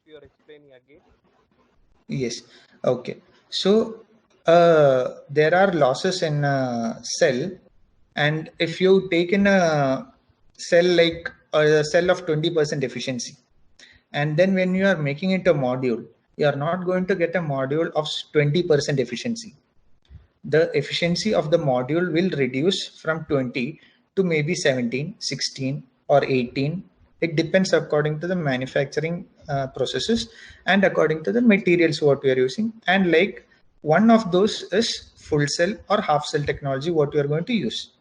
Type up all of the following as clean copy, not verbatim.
you are explaining again. Yes. Okay. So there are losses in a cell, and if you take in a cell like a cell of 20% efficiency, and then when you are making it a module, you are not going to get a module of 20% efficiency. The efficiency of the module will reduce from 20 to maybe 17, 16, or 18. It depends according to the manufacturing processes and according to the materials what we are using. And like one of those is full cell or half cell technology what we are going to use.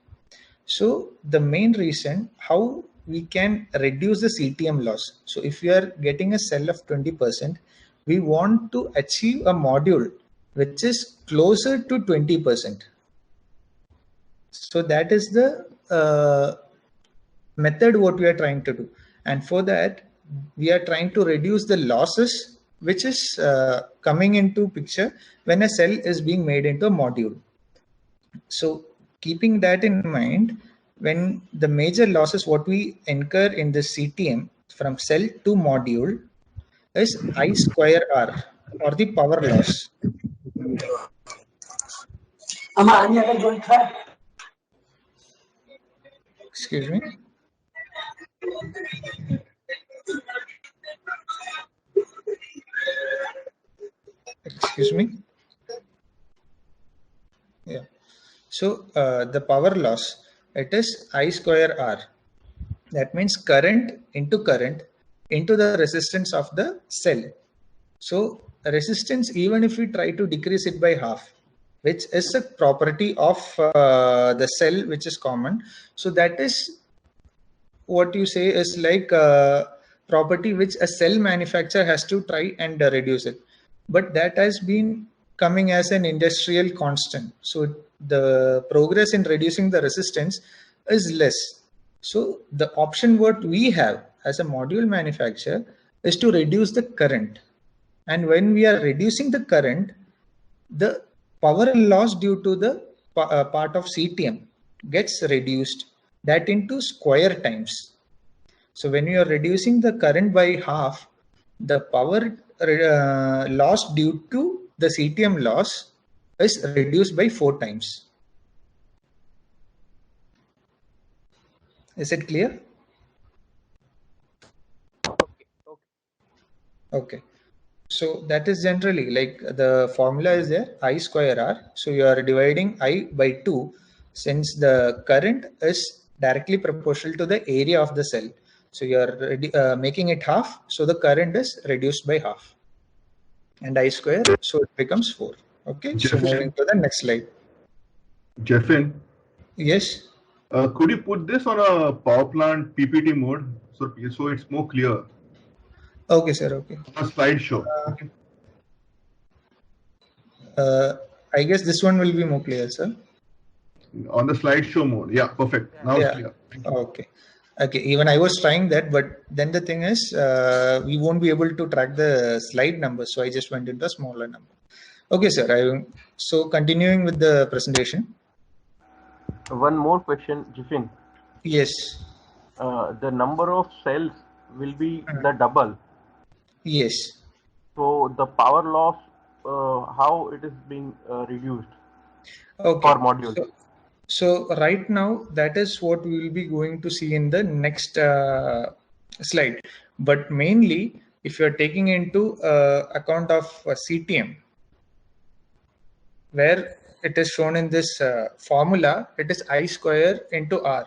So the main reason how we can reduce the CTM loss. So if we are getting a cell of 20%, we want to achieve a module which is closer to 20%. So that is the method what we are trying to do. And for that, we are trying to reduce the losses which is coming into picture when a cell is being made into a module. So keeping that in mind, when the major losses what we incur in the CTM from cell to module is I square R, or the power loss. Excuse me. Excuse me. Yeah. So the power loss, it is I square R. That means current into the resistance of the cell. So resistance, even if we try to decrease it by half, which is a property of the cell, which is common. So that is what you say is like a property which a cell manufacturer has to try and reduce it. But that has been coming as an industrial constant. So the progress in reducing the resistance is less. So the option what we have as a module manufacturer is to reduce the current. And when we are reducing the current, the power loss due to the part of CTM gets reduced that into square times. So when you are reducing the current by half, the power loss due to the CTM loss is reduced by 4 times. Is it clear? Okay. So that is generally like the formula is there, I square R. So you are dividing I by 2 since the current is directly proportional to the area of the cell. So you are making it half. So the current is reduced by half. And I square, so it becomes 4. Okay, so moving to the next slide. Jeffin. Yes. Could you put this on a power plant PPT mode so it's more clear? Okay, sir. Okay. A slideshow. Okay. I guess this one will be more clear, sir. On the slideshow mode. Yeah, perfect. Now it's clear. Okay. Okay. Even I was trying that, but then the thing is, we won't be able to track the slide number. So I just went into a smaller number. Okay, sir. So continuing with the presentation. One more question, Jiffin. Yes. The number of cells will be the double. Yes. So the power loss, how it is being reduced for module? So right now, that is what we will be going to see in the next slide. But mainly, if you are taking into account of CTM, where it is shown in this formula, it is I square into R.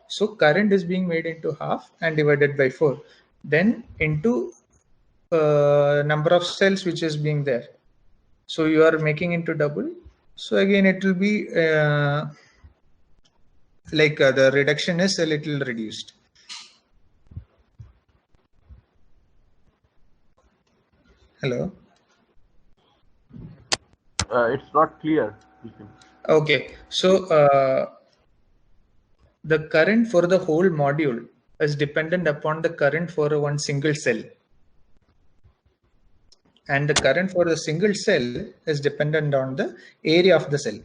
So current is being made into half and divided by 4. Then into number of cells which is being there. So you are making into double. So again, it will be like the reduction is a little reduced. Hello. It's not clear. Okay, so the current for the whole module is dependent upon the current for one single cell, and the current for the single cell is dependent on the area of the cell.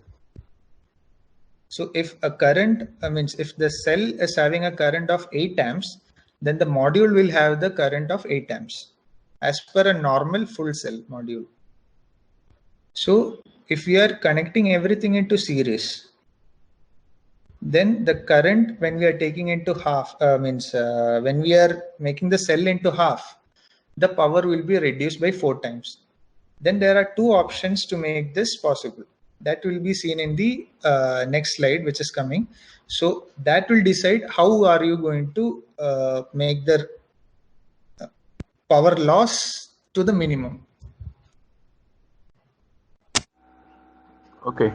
So if a current, if the cell is having a current of 8 amps, then the module will have the current of 8 amps. as per a normal full cell module. So if we are connecting everything into series, then the current when we are taking into half when we are making the cell into half, the power will be reduced by 4 times. Then there are two options to make this possible. That will be seen in the next slide, which is coming. So that will decide how are you going to make the power loss to the minimum. Okay.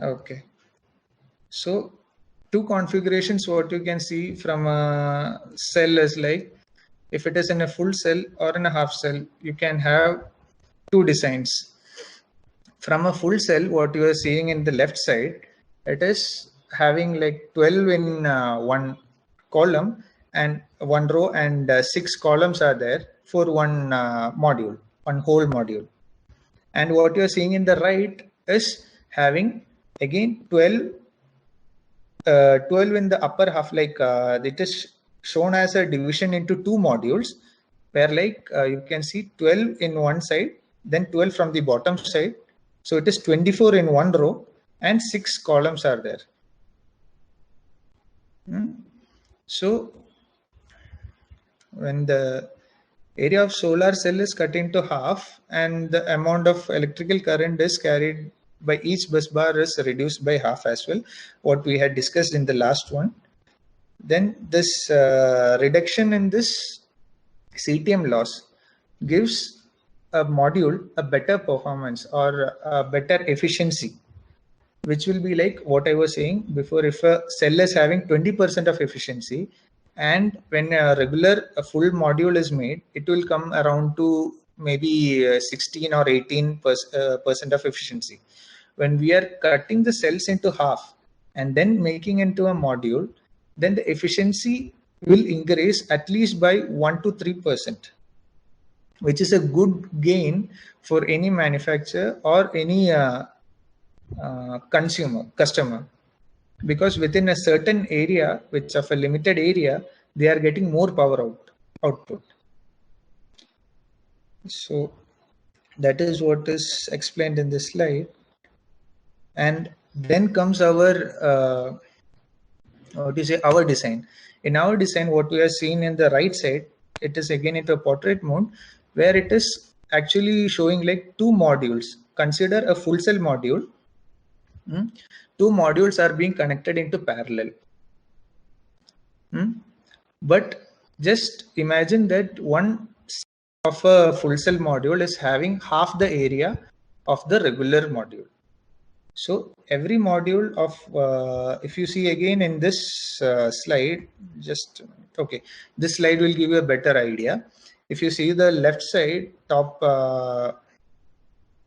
Okay. So two configurations, what you can see from a cell is like, if it is in a full cell or in a half cell, you can have two designs. From a full cell, what you are seeing in the left side, it is having like 12 in one column and one row, and 6 columns are there for one module, one whole module. And what you are seeing in the right is having again 12 in the upper half, like it is shown as a division into two modules, where like you can see 12 in one side, then 12 from the bottom side. So it is 24 in one row and 6 columns are there. So when the area of solar cell is cut into half and the amount of electrical current is carried by each bus bar is reduced by half as well, what we had discussed in the last one, then this reduction in this CTM loss gives a module a better performance or a better efficiency, which will be like what I was saying before. If a cell is having 20% of efficiency, and when a full module is made, it will come around to maybe 16 or 18% of efficiency. When we are cutting the cells into half and then making into a module, then the efficiency will increase at least by 1 to 3%, which is a good gain for any manufacturer or any customer, because within a certain area, which of a limited area, they are getting more power output. So that is what is explained in this slide. And then comes our our design. In our design, what we are seeing in the right side, it is again into a portrait mode, where it is actually showing like two modules. Consider a full cell module. Two modules are being connected into parallel. But just imagine that one of a full cell module is having half the area of the regular module. So every module of, if you see again in this slide, just okay, this slide will give you a better idea. If you see the left side top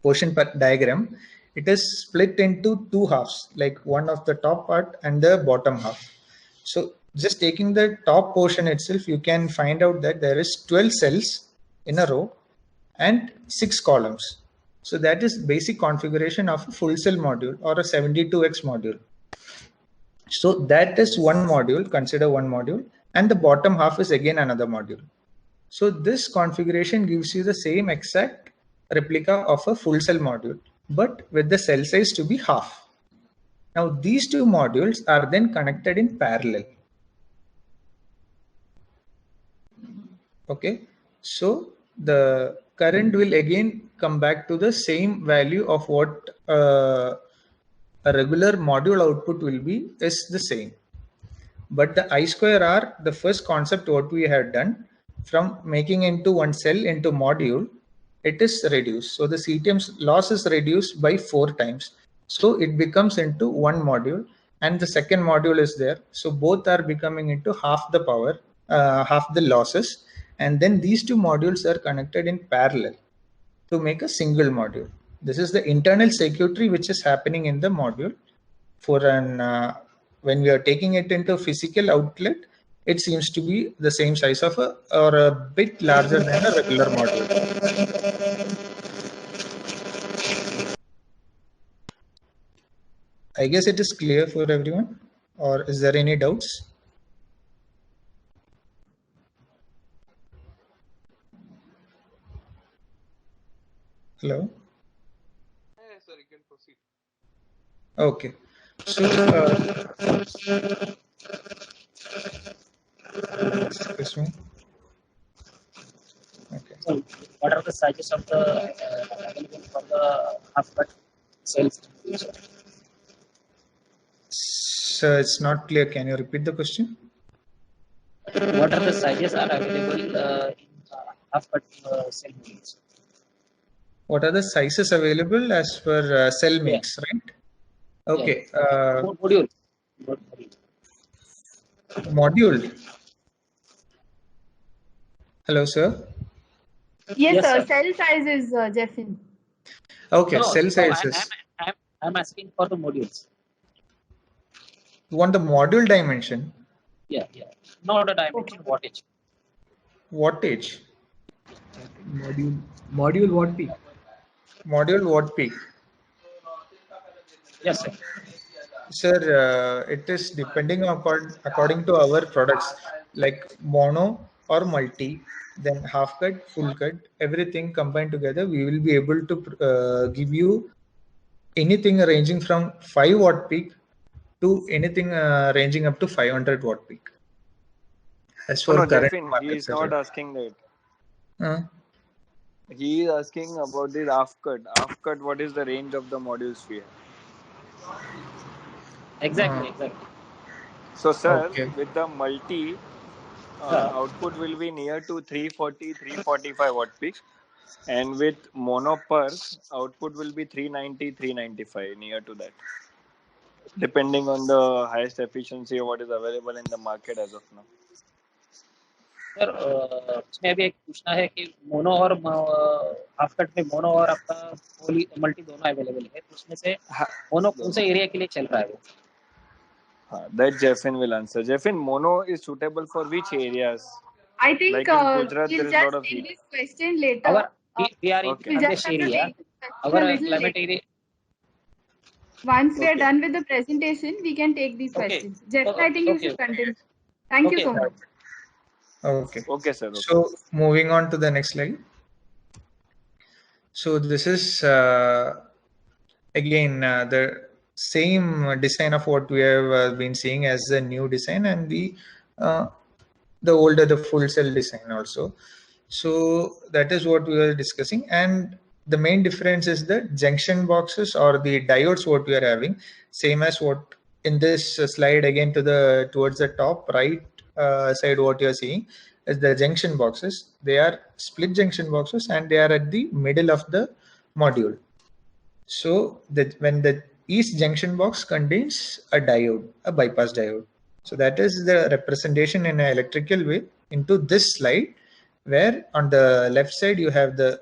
portion diagram, it is split into two halves, like one of the top part and the bottom half. So just taking the top portion itself, you can find out that there is 12 cells in a row and 6 columns. So that is basic configuration of a full cell module or a 72x module. So that is one module, consider one module, and the bottom half is again another module. So this configuration gives you the same exact replica of a full cell module, but with the cell size to be half. Now these two modules are then connected in parallel. Okay, so the current will again come back to the same value of what a regular module output will be, is the same. But the I square R, the first concept what we had done, from making into one cell into module, it is reduced. So the CTM's loss is reduced by 4 times. So it becomes into one module, and the second module is there. So both are becoming into half the power, half the losses. And then these two modules are connected in parallel to make a single module. This is the internal circuitry which is happening in the module. For an when we are taking it into physical outlet, it seems to be the same size of or a bit larger than a regular module. I guess it is clear for everyone, or is there any doubts? Hello. Yes, sir, you can proceed. Okay. So, excuse me. Okay. So what are the sizes of the available for the half-cut cells? So it's not clear. Can you repeat the question? What are the sizes are available in half-cut cell modules? What are the sizes available as per cell makes, right? Okay. Module. Module. Hello, sir. Yes, Yes, sir. sir. Cell size is Jeffin. Okay, No, cell so sizes. I'm asking for the modules. You want the module dimension? Yeah. Not the dimension, wattage. Wattage. Module watt peak. Module watt peak. Yes, sir. Sir, it is depending according to our products like mono or multi, then half cut, full cut, everything combined together. We will be able to give you anything ranging from 5 watt peak to anything ranging up to 500 watt peak. As for No, current Jeffin, he market is not setup. asking that. He is asking about this half cut. Half cut, what is the range of the modules we have? Exactly. So, sir, Okay. with the multi, output will be near to 340, 345 watt peak. And with mono PERC, output will be 390, 395, near to that. Depending on the highest efficiency of what is available in the market as of now. Sir उसमें अभी एक पूछना है कि mono और half cut में mono और आपका पोली मल्टी दोनों अवेलेबल है, उसमें से मोनो कौन से एरिया के लिए चल रहा है वो? That Jeffin will answer. Jeffin, mono is suitable for which areas? I think Like in Gujarat, we'll there is a lot just of take heat. this question later. Our we are Okay. in We'll this just have to area. take this question a Our little climate later. area. Once we are Okay. done with the presentation, we can take these Okay. questions. Jeff, I think you should continue. Thank you Okay. so much. Okay. Okay, sir. Okay. So moving on to the next slide. So this is again the same design of what we have been seeing as the new design and the older, the full cell design also. So that is what we are discussing, and the main difference is the junction boxes or the diodes what we are having, same as what in this slide again towards the top right side what you are seeing is the junction boxes. They are split junction boxes and they are at the middle of the module. So that when each junction box contains a diode, a bypass diode. So that is the representation in an electrical way into this slide, where on the left side you have the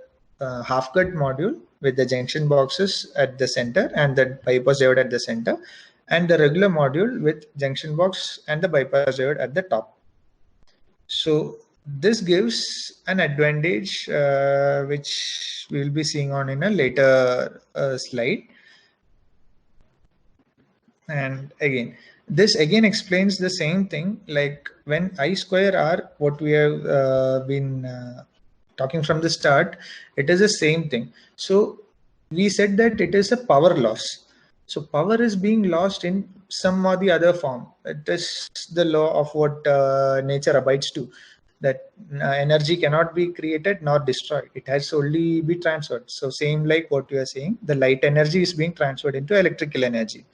half cut module with the junction boxes at the center and the bypass diode at the center, and the regular module with junction box and the bypass diode at the top. So this gives an advantage which we will be seeing on in a later slide. And again, this again explains the same thing, like when I square R, what we have been talking from the start, it is the same thing. So we said that it is a power loss. So power is being lost in some or the other form. It is the law of what nature abides to, that energy cannot be created nor destroyed. It has only be transferred. So same like what you are saying, the light energy is being transferred into electrical energy.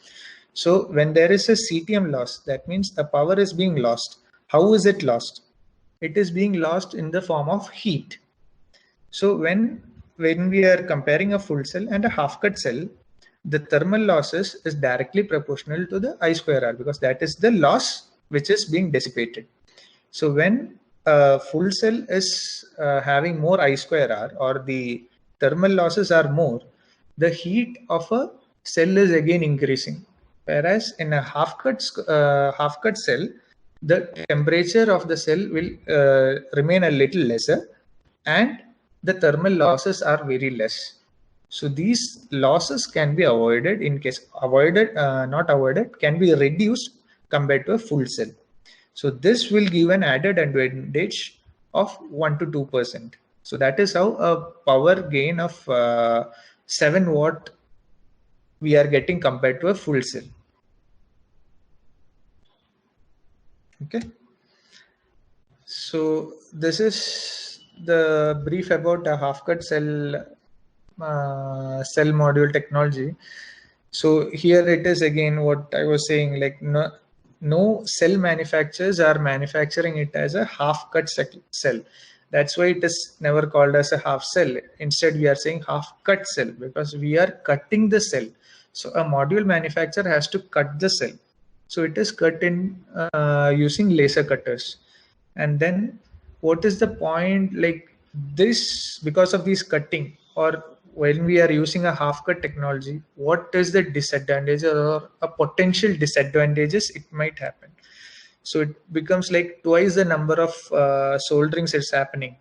So when there is a CTM loss, that means the power is being lost. How is it lost? It is being lost in the form of heat. So when we are comparing a full cell and a half cut cell, the thermal losses is directly proportional to the I square R, because that is the loss which is being dissipated. So when a full cell is having more I square R, or the thermal losses are more, the heat of a cell is again increasing. Whereas in a half cut cell, the temperature of the cell will remain a little lesser, and the thermal losses are very less. So these losses can be avoided, not avoided, can be reduced compared to a full cell. So this will give an added advantage of 1 to 2%. So that is how a power gain of 7 watt we are getting compared to a full cell. Okay. So this is the brief about a half-cut cell module technology. So here it is again what I was saying, like no cell manufacturers are manufacturing it as a half-cut cell. That's why it is never called as a half cell. Instead, we are saying half-cut cell because we are cutting the cell. So a module manufacturer has to cut the cell. So it is cut in using laser cutters. And then what is the point, like this, because of this cutting, or when we are using a half cut technology, what is the disadvantage or a potential disadvantages it might happen? So it becomes like twice the number of solderings is happening.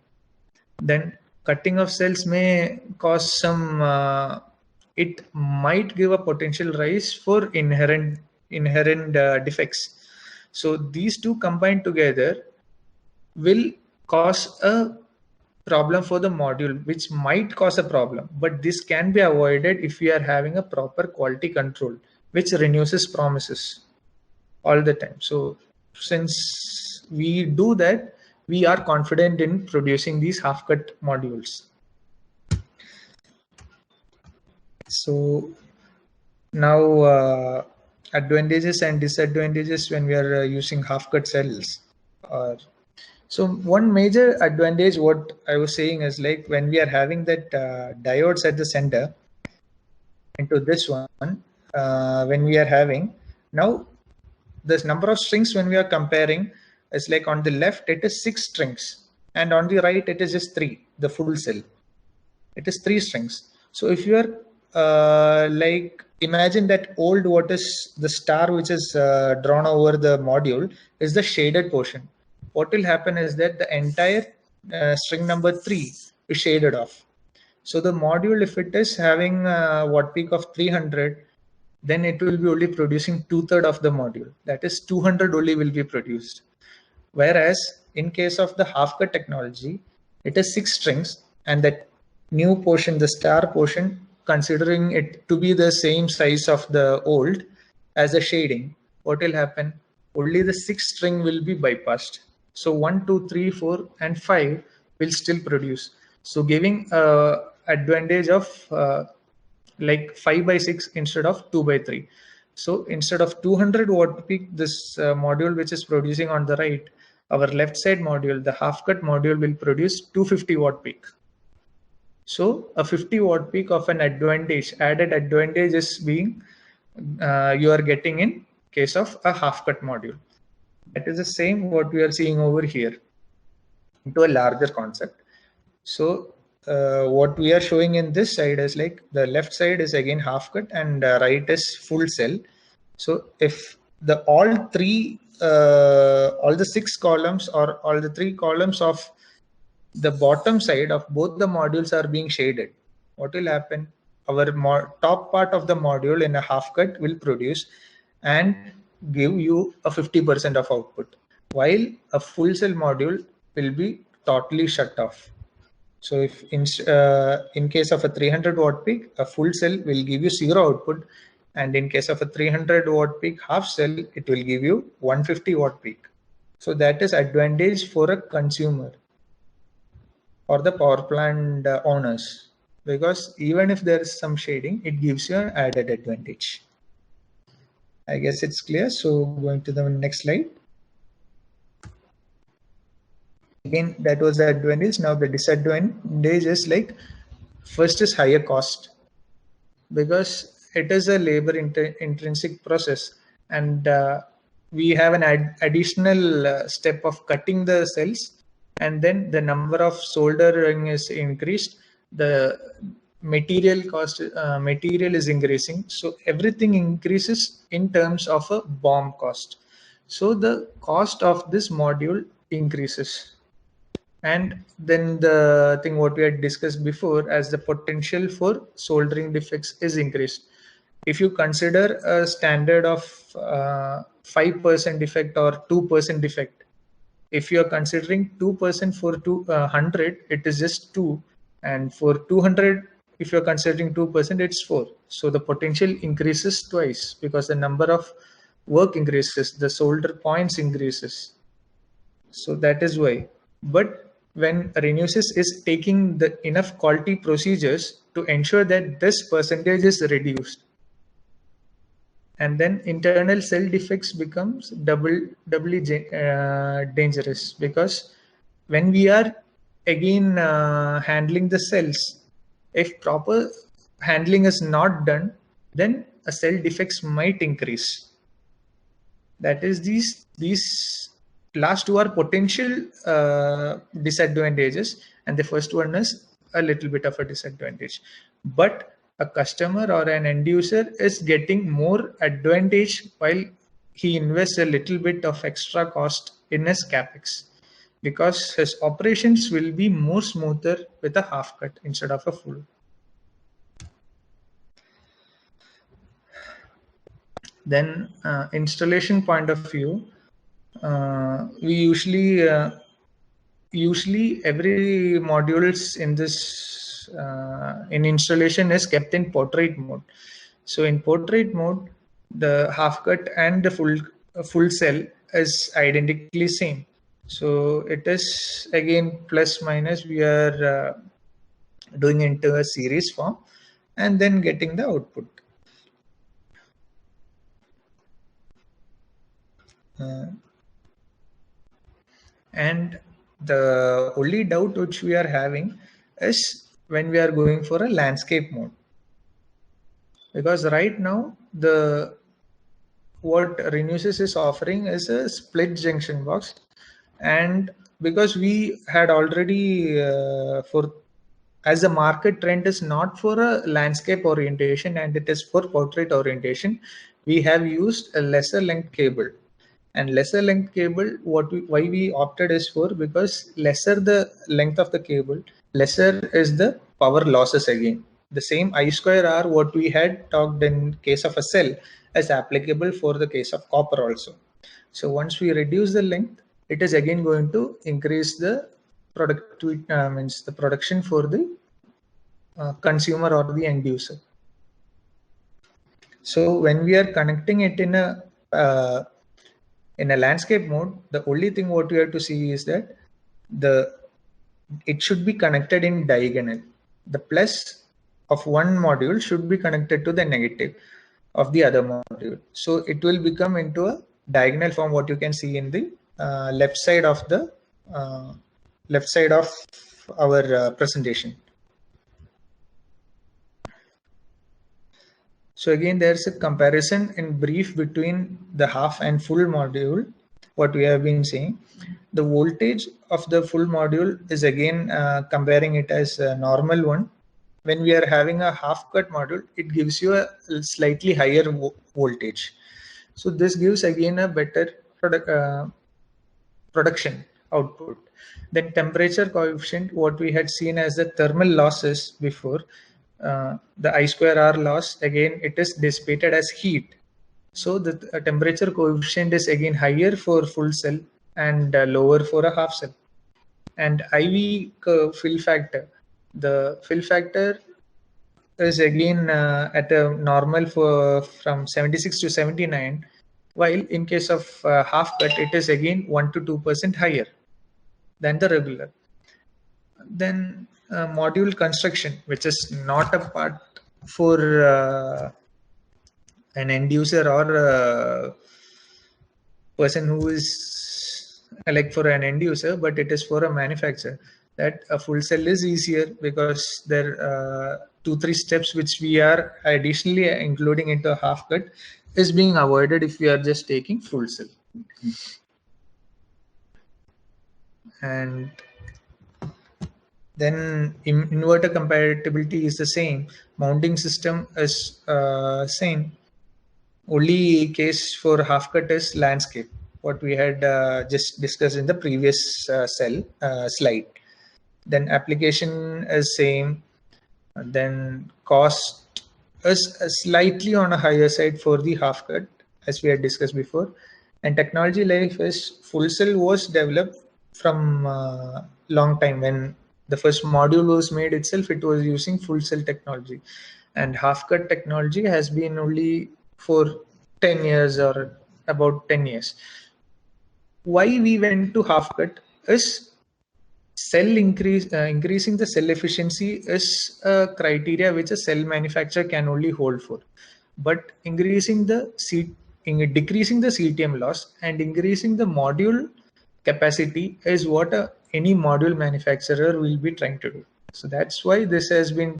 Then cutting of cells may cause some, it might give a potential rise for inherent defects. So these two combined together will cause a problem for the module, which might cause a problem, but this can be avoided if we are having a proper quality control, which renews promises all the time. So since we do that, we are confident in producing these half-cut modules. So now advantages and disadvantages when we are using half-cut cells are. So one major advantage, what I was saying is, like when we are having that diodes at the center into this one, when we are having now this number of strings, when we are comparing, is like on the left it is 6 strings and on the right it is just 3, the full cell. It is 3 strings. So if you are like imagine that old, what is the star which is drawn over the module is the shaded portion. What will happen is that the entire string number 3 is shaded off. So the module, if it is having watt peak of 300, then it will be only producing 2/3 of the module. That is 200 only will be produced. Whereas in case of the half-cut technology, it is 6 strings, and that new portion, the star portion, considering it to be the same size of the old as a shading, what will happen? Only the 6th string will be bypassed. So 1, 2, 3, 4, and 5 will still produce. So giving advantage of like 5/6 instead of 2/3. So instead of 200 watt peak, this module which is producing on the right, our left side module, the half-cut module, will produce 250 watt peak. So a 50 watt peak of an advantage, added advantage is being you are getting in case of a half-cut module. That is the same what we are seeing over here into a larger concept. So what we are showing in this side is like the left side is again half-cut and right is full cell. So if the all the 6 columns or all the 3 columns of the bottom side of both the modules are being shaded, what will happen? Our top part of the module in a half-cut will produce and give you a 50% of output, while a full cell module will be totally shut off. So if in case of a 300 watt peak, a full cell will give you 0 output, and in case of a 300 watt peak half cell, it will give you 150 watt peak. So that is advantage for a consumer or the power plant owners, because even if there is some shading, it gives you an added advantage. I guess it's clear. So going to the next slide. Again, that was the advantage. Now the disadvantage is like, first is higher cost, because it is a labor intrinsic process, and we have an additional step of cutting the cells, and then the number of soldering is increased, the material cost, material is increasing, so everything increases in terms of a BOM cost. So the cost of this module increases. And then the thing what we had discussed before, as the potential for soldering defects is increased. If you consider a standard of 5% defect or 2% defect, if you are considering 2% for 100, it is just 2, and for 200, if you are considering 2%, it's 4. So the potential increases twice because the number of work increases, the solder points increases. So that is why. But when Renewsys is taking the enough quality procedures to ensure that this percentage is reduced, and then internal cell defects becomes doubly dangerous, because when we are again handling the cells, if proper handling is not done, then a cell defects might increase. That is, these last two are potential disadvantages, and the first one is a little bit of a disadvantage. But a customer or an end user is getting more advantage while he invests a little bit of extra cost in his capex, because his operations will be more smoother with a half cut instead of a full. Then installation point of view, we usually every modules in this in installation is kept in portrait mode. So in portrait mode, the half cut and the full cell is identically same. So it is again plus minus, we are doing into a series form and then getting the output. And the only doubt which we are having is when we are going for a landscape mode, because right now what Renewsys is offering is a split junction box, and because we had already as a market trend is not for a landscape orientation and it is for portrait orientation, we have used a lesser length cable. And lesser length cable, why we opted is for, because lesser the length of the cable, lesser is the power losses again. The same I square R what we had talked in case of a cell is applicable for the case of copper also. So once we reduce the length, it is again going to increase the productivity, means the production for the consumer or the end user. So when we are connecting it in a landscape mode, the only thing what we have to see is that it should be connected in diagonal. The plus of one module should be connected to the negative of the other module. So it will become into a diagonal form, what you can see in the left side of our presentation. So again, there's a comparison in brief between the half and full module, what we have been saying. The voltage of the full module is again comparing it as a normal one. When we are having a half cut module, it gives you a slightly higher voltage. So this gives again a better production output. Then temperature coefficient, what we had seen as the thermal losses before, the I square R loss, again it is dissipated as heat. So the temperature coefficient is again higher for full cell and lower for a half cell. And IV fill factor, the fill factor is again at a normal from 76 to 79, while in case of half cut it is again 1 to 2% higher than the regular. Then module construction, which is not a part for an end user or a person who is like for an end user, but it is for a manufacturer. That a full cell is easier because there are 2-3 steps which we are additionally including into a half cut is being avoided if we are just taking full cell. And then inverter compatibility is the same. Mounting system is same. Only case for half cut is landscape, what we had just discussed in the previous slide. Then application is same. Then cost is slightly on a higher side for the half cut, as we had discussed before. And technology life is full cell was developed from long time. When the first module was made itself, it was using full cell technology, and half cut technology has been only for 10 years or about 10 years. Why we went to half cut is increasing the cell efficiency is a criteria which a cell manufacturer can only hold for, but decreasing the CTM loss and increasing the module capacity is what any module manufacturer will be trying to do. So that's why this has been.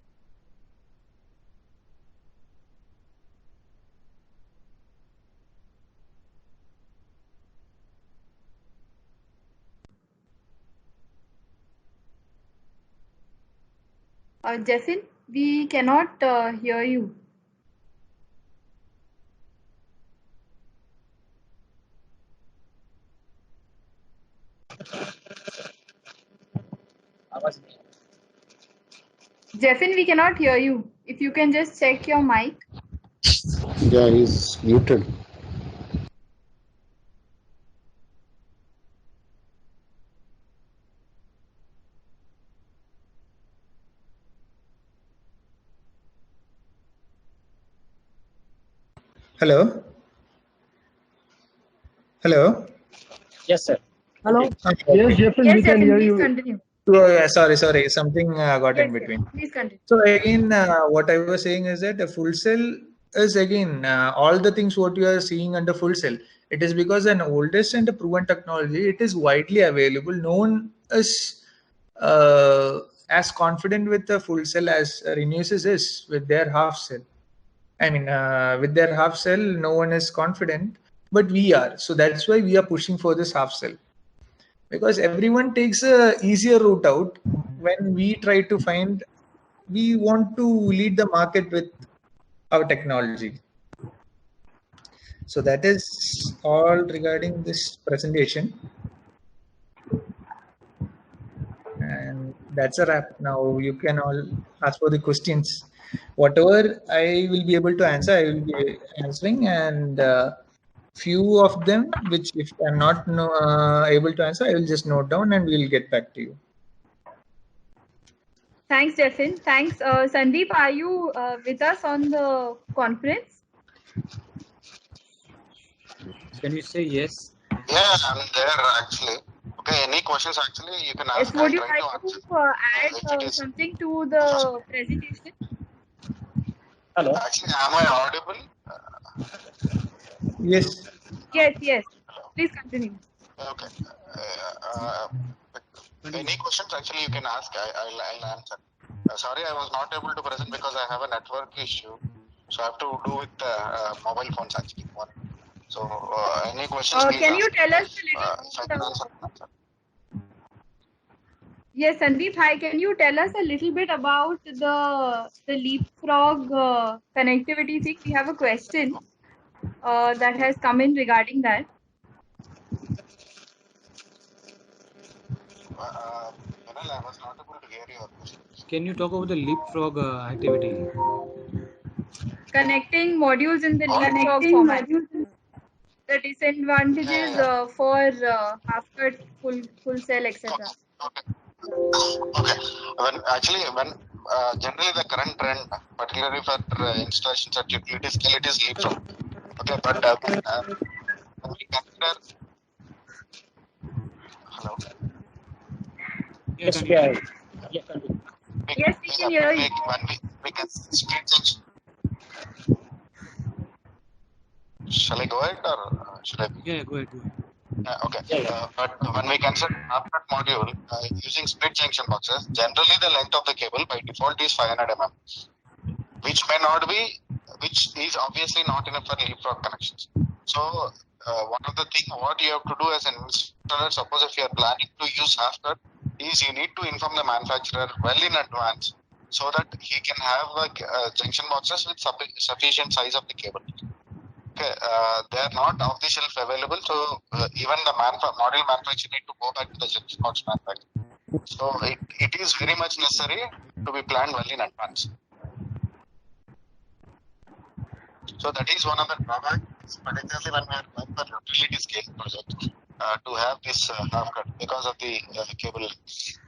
Jessin, we cannot hear you. आवाज नहीं आ रहा। Jessin, we cannot hear you. If you can just check your mic. Yeah, he's muted. Hello. Hello. Yes, sir. Hello. Okay. Yes, Jeffrey, Yes, we can Jessin, hear please you. continue. Oh, yeah, sorry. Something got in Yes, between. yes, please continue. So again, what I was saying is that the full cell is again all the things what you are seeing under full cell. It is because an oldest and a proven technology. It is widely available. No one is as confident with the full cell as Renesas is with their half cell. I mean, with their half cell, no one is confident, but we are. So that's why we are pushing for this half cell. Because everyone takes a easier route out. When we try to find, we want to lead the market with our technology. So that is all regarding this presentation. And that's a wrap. Now you can all ask for the questions. Whatever I will be able to answer, I will be answering, and few of them which if I'm not able to answer, I will just note down and we'll get back to you. Thanks, Jessin. Thanks. Sandeep, are you with us on the conference? Can you say yes? Yeah, I'm there actually. Okay, any questions actually you can ask. Yes, would you I'll try like to answer. to If add it is something to the presentation? Hello. actually, am I audible? Yes. Yes. Please continue. Okay. Any questions actually you can ask. I'll answer. Sorry, I was not able to present because I have a network issue. So I have to do with mobile phones actually. So any questions? Can you tell us a little Yes, Sandeep, hi. Can you tell us a little bit about the leapfrog connectivity thing? We have a question that has come in regarding that. I was not able to hear your question. Can you talk about the leapfrog activity? Connecting modules in the leapfrog format. The disadvantages for half-cut, full cell, etc. Okay. When generally the current trend, particularly for installations at utility scale, it is leapfrog. Okay, but when we consider. Hello. Yes, we are. Yes, continue. Yes, we can hear you. When we can split section. Shall I go ahead or should I? Yeah, go ahead. Okay. But when we consider half-cut module using split junction boxes, generally the length of the cable by default is 500 mm, which is obviously not enough for leapfrog connections. So one of the things what you have to do as an installer, suppose if you are planning to use half-cut, is you need to inform the manufacturer well in advance so that he can have junction boxes with sufficient size of the cable. Okay, they are not off the shelf available, so even the module manufacturer need to go back to the junction box manufacturer. So it is very much necessary to be planned well in advance. So that is one of the drawbacks particularly when we are going for utility scale project, to have this half cut because of the cable length.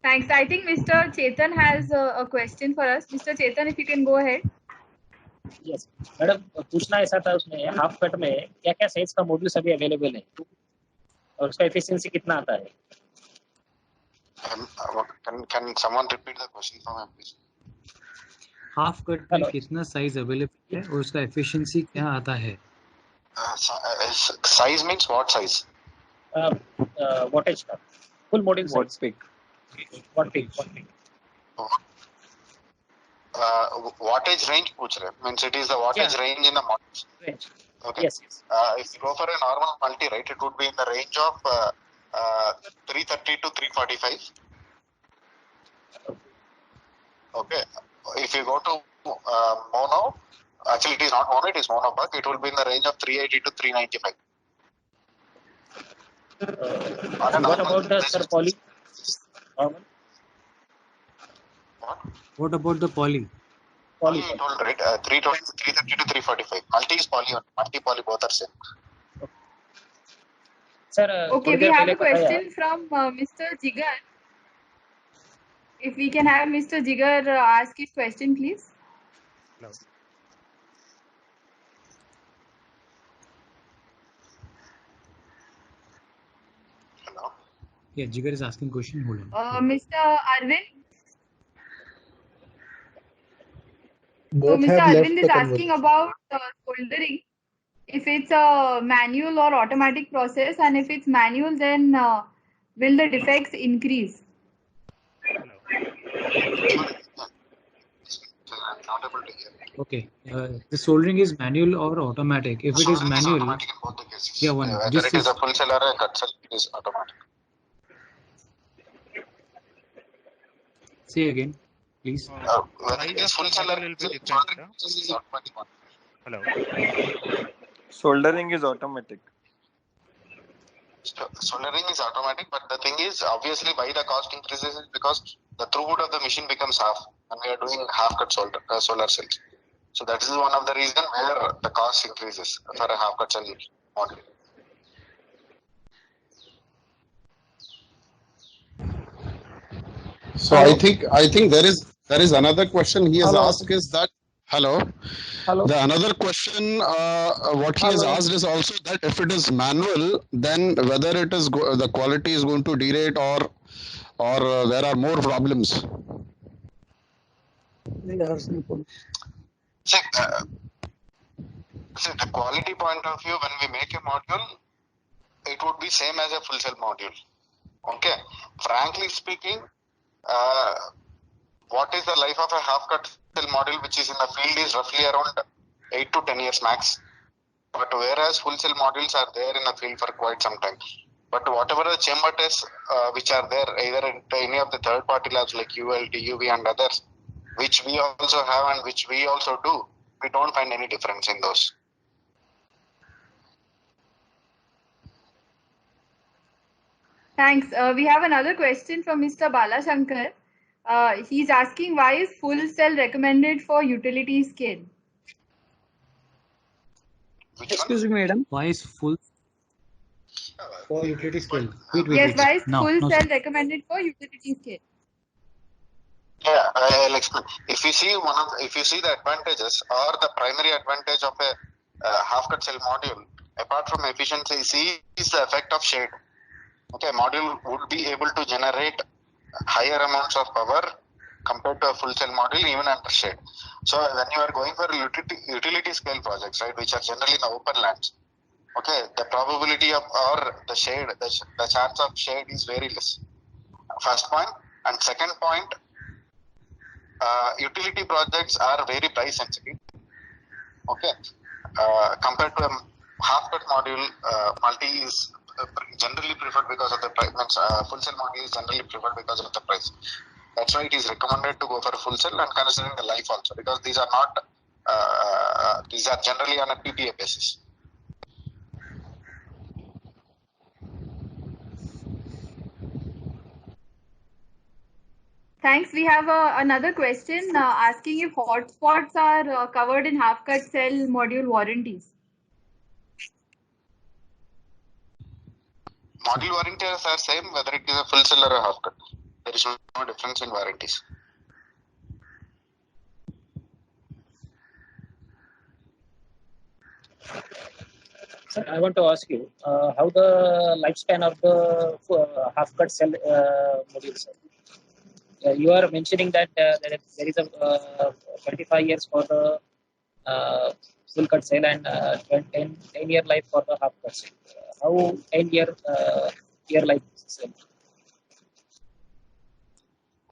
Thanks. I think Mr. Chetan has a question for us. Mr. Chetan, if you can go ahead. Yes madam, पूछना ऐसा था उसमें half cut में क्या क्या size का modules अभी available है और उसका एफिशिएंसी कितना आता है? Can someone repeat the question for me, please? Half cut में कितना साइज अवेलेबल है और उसका एफिशिएंसी क्या आता है? Size means what size? Wattage का full module What size, peak? What peak Wattage range पूछ रहे, means it is the wattage range in the modules. Range. Okay. Yes. If you go for a normal multi, right, it would be in the range of 330 to 345. Okay. If you go to mono, actually it is not mono, it is mono bug. It will be in the range of 380 to 395. What about the sir poly? Normal? What about the poly? Poly it will rate 330 to 345. Multi is poly, multi poly both are same. Sir, Okay, we have a question from Mr. Jigar. If we can have Mr. Jigar ask his question, please. Hello. Hello. Yeah, Jigar is asking question. Hold on. Mr. Arvind. Both So Mr. have left Arvind the is asking conversation. about soldering. If it's a manual or automatic process, and if it's manual, then will the defects increase? I'm not able to hear. Okay. The soldering is manual or automatic? If it is Soldering manual, automatic in both the cases. yeah, one. Whether This it is is a full cell or a cut cell, it is automatic. say again, please. Whether it is full cell or will be different. soldering is automatic one. Hello. Soldering is automatic. Soldering is automatic, but the thing is, obviously, why the cost increases is because the throughput of the machine becomes half, and we are doing half cut solar cells. So that is one of the reasons where the cost increases for a half cut cell module. So I think there is another question he has asked is that hello. The another question what he has asked is also that if it is manual, then whether it is the quality is going to derate or there are more problems. See, the quality point of view, when we make a module, it would be same as a full cell module. Okay. Frankly speaking, what is the life of a half cut cell module which is in the field is roughly around 8 to 10 years max. But whereas full cell modules are there in the field for quite some time. But whatever the chamber tests which are there, either in any of the third party labs like UL, TUV and others, which we also have and which we also do, we don't find any difference in those. Thanks. We have another question from Mr. Balashankar. He's asking, why is full cell recommended for utility scale? Excuse me, madam. Why is full for utility scale? Wait. Yes, why is No, full no, cell sir. recommended for utility scale? Yeah, I'll explain. If you see the advantages or the primary advantage of a half cut cell module, apart from efficiency, is the effect of shade. Okay, module would be able to generate higher amounts of power compared to a full cell module even under shade. So when you are going for utility scale projects, right, which are generally in the open lands, okay, the probability of or the shade, the chance of shade is very less. First point, and second point, utility projects are very price sensitive. Okay, compared to a half cut module, multi is generally preferred because of the price. Full cell module is generally preferred because of the price. That's why it is recommended to go for a full cell and considering the life also, because these are not these are generally on a PPA basis. Thanks. We have another question asking if hotspots are covered in half-cut cell module warranties. Module warranties are same whether it is a full cell or a half cut. There is no difference in warranties. Sir, I want to ask you how the lifespan of the half-cut cell modules. You are mentioning that there is a 25 years for the full-cut cell and 10-year life for the half-cut cell. How 10-year life cell?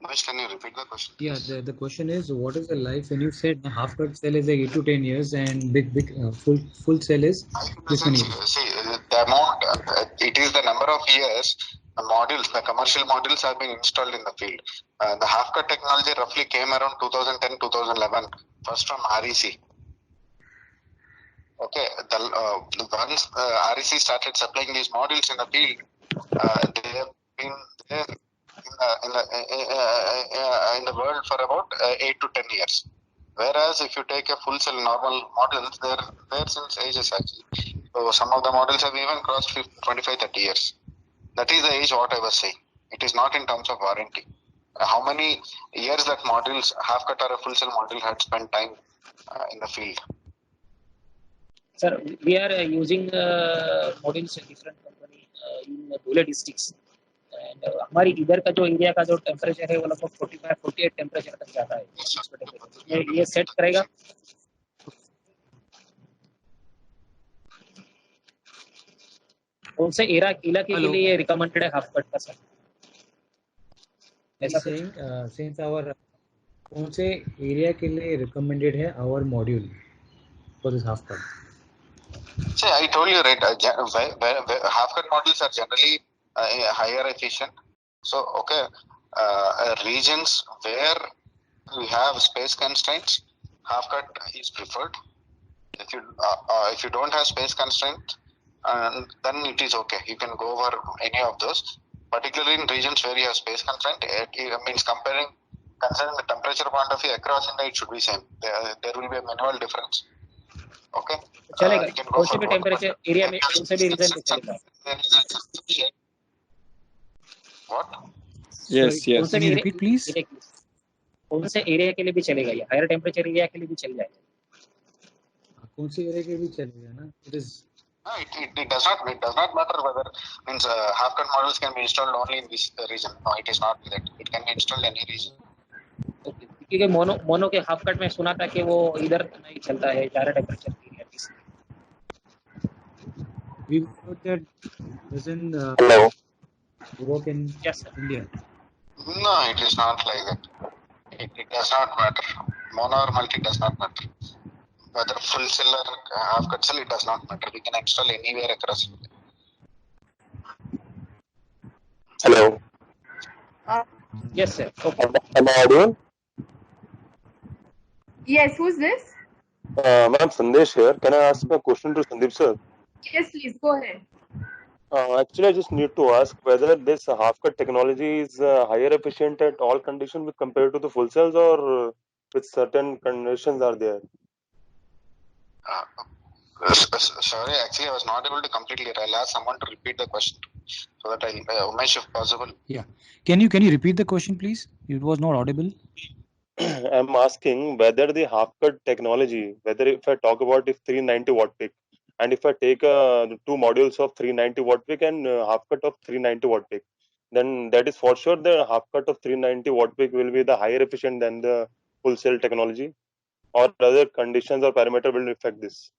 Manish, can you repeat the question? Yeah, the question is, what is the life when you said the half-cut cell is like 8 to 10 years and big full cell is this many years? See, the amount, it is the number of years the modules, the commercial modules have been installed in the field. The half-cut technology roughly came around 2010-2011, first from REC. Okay, once REC started supplying these modules in the field, they have been there in the world for about 8 to 10 years. Whereas if you take a full cell normal models, they're there since ages actually. So some of the models have even crossed 25-30 years. That is the age what I was saying. It is not in terms of warranty. How many years that modules, half cut or a full cell module had spent time in the field? Sir, we are using modules in different company in Dhule districts. And हमारी इधर का जो area का जो temperature है वो लगभग 45-48 temperature तक जाता है. ये सेट करेगा. कौन से इलाके के लिए रिकमेंडेड है हाफ कट का सर? ऐसा since our कौन से एरिया के लिए रिकमेंडेड है our module for this half cut? See, I told you right. Half cut modules are generally higher efficient. So, okay, regions where we have space constraints, half cut is preferred. If you don't have space constraints, then it is okay. You can go over any of those. Particularly in regions where you have space constraint, it means considering the temperature point of view across India, it should be same. There will be a minimal difference. Okay. चलेगा. कौन से भी temperature area में कौन से भी reason में चलेगा. What? Yes. Can you repeat, please? कौन से एरिया के लिए भी चलेगा ये? हायर टेम्परेचर एरिया के लिए भी चल जाएगा. कौन से एरिया के लिए भी चलेगा ना? It does not matter whether means half cut models can be installed only in this region. No, it is not that. It can be installed in any region. Okay. क्योंकि मोनो के half cut में सुना था कि वो इधर नहीं चलता है ज़्यादा temperature area. We thought that doesn't work in India. No, it is not like that. It does not matter. Mono or multi does not matter. Whether full cell or half cut cell, it does not matter. We can install anywhere across India. Hello. Yes, sir. Okay. Am I audible? Yes, who's this? Ma'am, Sandesh here. Can I ask a question to Sandeep sir? Yes, please go ahead. Actually, I just need to ask whether this half-cut technology is higher efficient at all conditions with compared to the full cells, or with certain conditions are there? Sorry, actually, I was not able to completely hear. I'll ask someone to repeat the question so that Umesh, if possible. Yeah. Can you repeat the question, please? It was not audible. I'm asking whether the half-cut technology, whether if I talk about if 390 watt peak, and if I take two modules of 390 watt peak and half-cut of 390 watt peak, then that is for sure the half-cut of 390 watt peak will be the higher efficient than the full cell technology, or other conditions or parameter will affect this.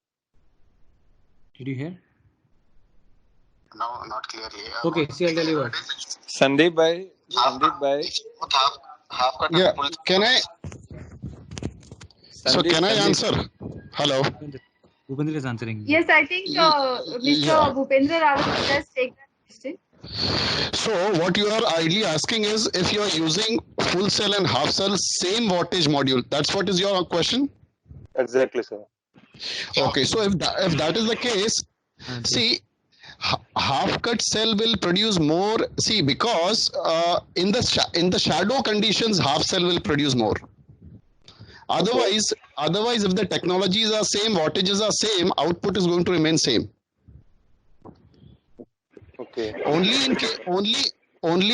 Did you hear? No, not clearly. Okay, see, I'll tell you what. Sandeep bhai. Half-cut. Yeah, can I? So can I answer? Hello. Bhupendra is answering. Yes, I think Mr. Bhupendra Rawat will just take that question. So what you are ideally asking is if you are using full cell and half cell same wattage module. That's what is your question? Exactly, sir. Okay, so if that is the case, see, half cut cell will produce more. See, because in the shadow conditions, half cell will produce more. Otherwise, if the technologies are same, wattages are same, output is going to remain same. Okay. Only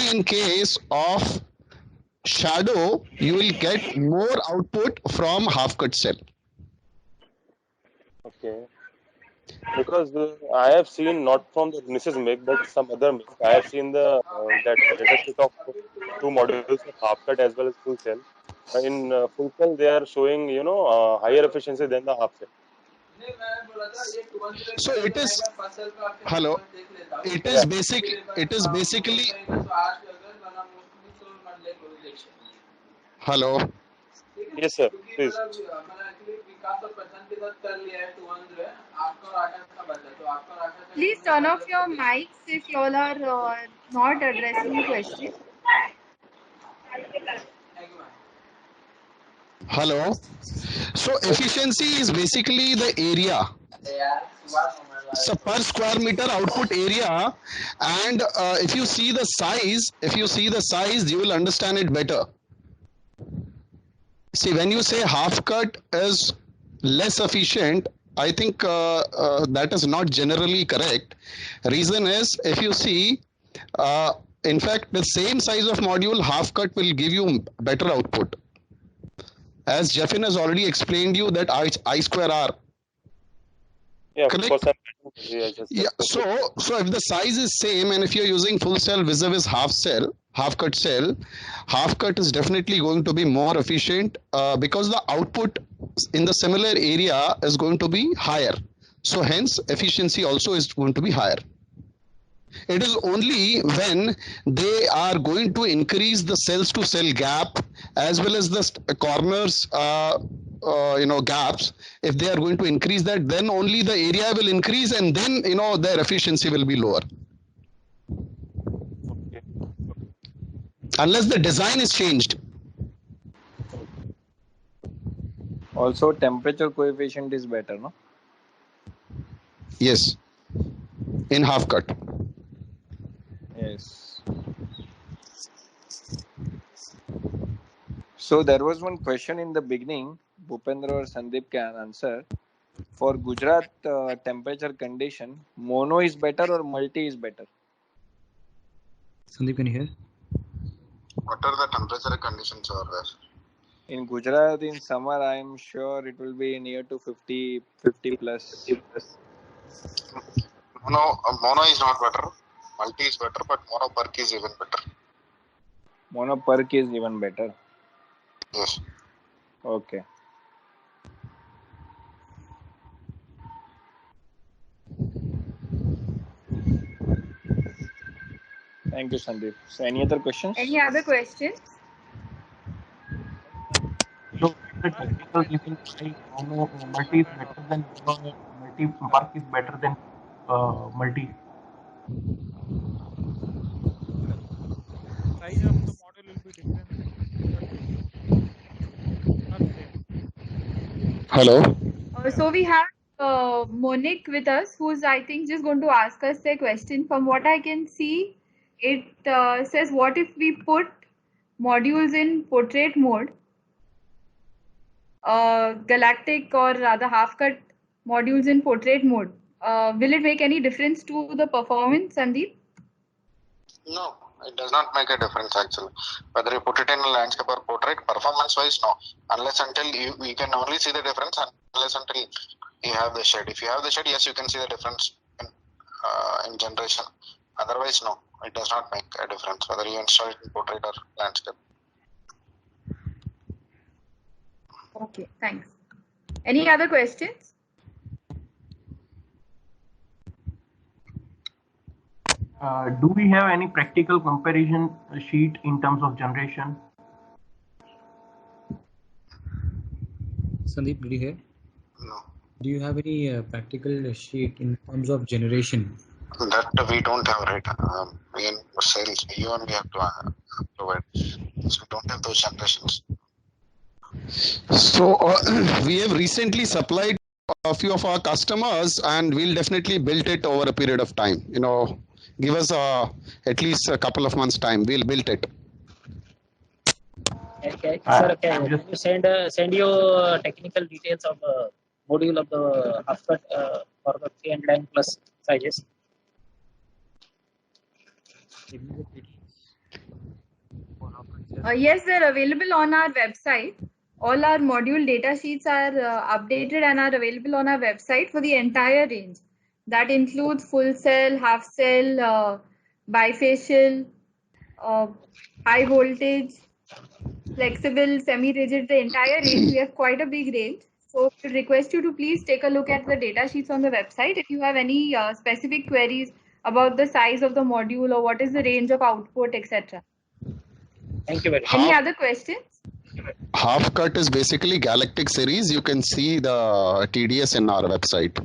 in case of shadow, you will get more output from half cut cell. Okay. Because I have seen, not from the Mrs. MIG, but some other MIG, I have seen the that datasheet of two modules of half cut as well as full cell. In full cell, they are showing higher efficiency than the half cell. So it is. Hello. It is basically. Hello. Yes, sir. Please. Please turn off your mics if you all are not addressing the question. Hello. So efficiency is basically the area. So per square meter output area, and if you see the size, you will understand it better. See, when you say half cut is less efficient, I think that is not generally correct. Reason is, if you see, in fact, the same size of module, half cut will give you better output. As Jeffin has already explained you that I square R. Yeah, correct. Yeah. So if the size is same, and if you're using full cell vis-a-vis half cut cell, half cut is definitely going to be more efficient because the output in the similar area is going to be higher. So hence efficiency also is going to be higher. It is only when they are going to increase the cells to cell gap as well as the corners gaps. If they are going to increase that, then only the area will increase, and then their efficiency will be lower. Okay. Unless the design is changed. Also, temperature coefficient is better, no? Yes. In half cut. Yes. So there was one question in the beginning. Bhupendra or Sandeep can answer. For Gujarat temperature condition, mono is better or multi is better? Sandeep, can you hear? What are the temperature conditions over there? In Gujarat, in summer, I am sure it will be near to 50 plus. Mono is not better. Multi is better, but mono perk is even better. Mono perk is even better. Yes. Okay. Thank you, Sandeep. So, any other questions? Any other questions? So, the technical reason why multi is better than multi perk is better than multi. Size of the model will be different. Hello. So we have Monique with us, who's I think just going to ask us a question. From what I can see, it says, what if we put modules in portrait mode, galactic or rather half cut modules in portrait mode? Will it make any difference to the performance, Sandeep? No, it does not make a difference actually. Whether you put it in a landscape or portrait, performance wise, no. Unless until you can only see the difference unless until you have the shade. If you have the shade, yes, you can see the difference in generation. Otherwise, no, it does not make a difference whether you install it in portrait or landscape. Okay, thanks. Any other questions? Do we have any practical comparison sheet in terms of generation? Sandeep, did you hear? No. Do you have any practical sheet in terms of generation? That we don't have, right? In sales, you only have to provide. So we don't have those generations. So we have recently supplied a few of our customers, and we'll definitely build it over a period of time. Give us at least a couple of months time. We'll build it. Okay, sir, can you send your technical details of the module of the half cut for the 309 plus sizes? Yes, they're available on our website. All our module data sheets are updated and are available on our website for the entire range. That includes full cell, half cell, bifacial, high voltage, flexible, semi-rigid, the entire range. We have quite a big range. So we request you to please take a look at the data sheets on the website. If you have any specific queries about the size of the module or what is the range of output, etc. Thank you very much. Any other questions? Half cut is basically Galactic series. You can see the TDS in our website.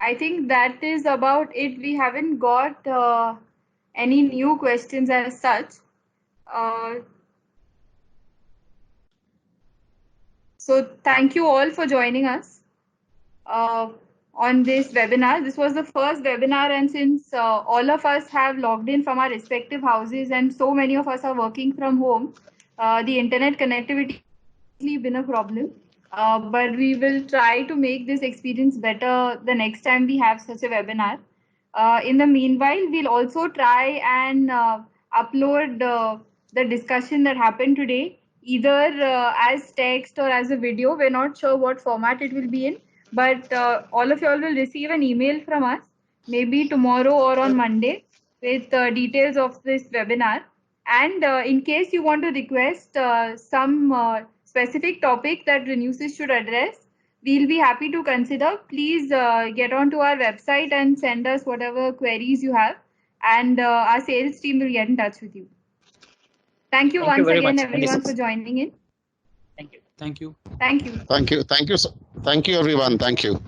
I think that is about it. We haven't got any new questions as such. So thank you all for joining us on this webinar. This was the first webinar, and since all of us have logged in from our respective houses and so many of us are working from home, the internet connectivity has been a problem. But we will try to make this experience better the next time we have such a webinar. In the meanwhile, we'll also try and upload the discussion that happened today, either as text or as a video. We're not sure what format it will be in, but all of you all will receive an email from us, maybe tomorrow or on Monday, with details of this webinar. And in case you want to request some specific topic that Renewsys should address, we'll be happy to consider. Please get onto our website and send us whatever queries you have, and our sales team will get in touch with you. Thank you once again, everyone, for joining in. Thank you. Thank you. Thank you. Thank you. Thank you. Thank you, everyone. Thank you.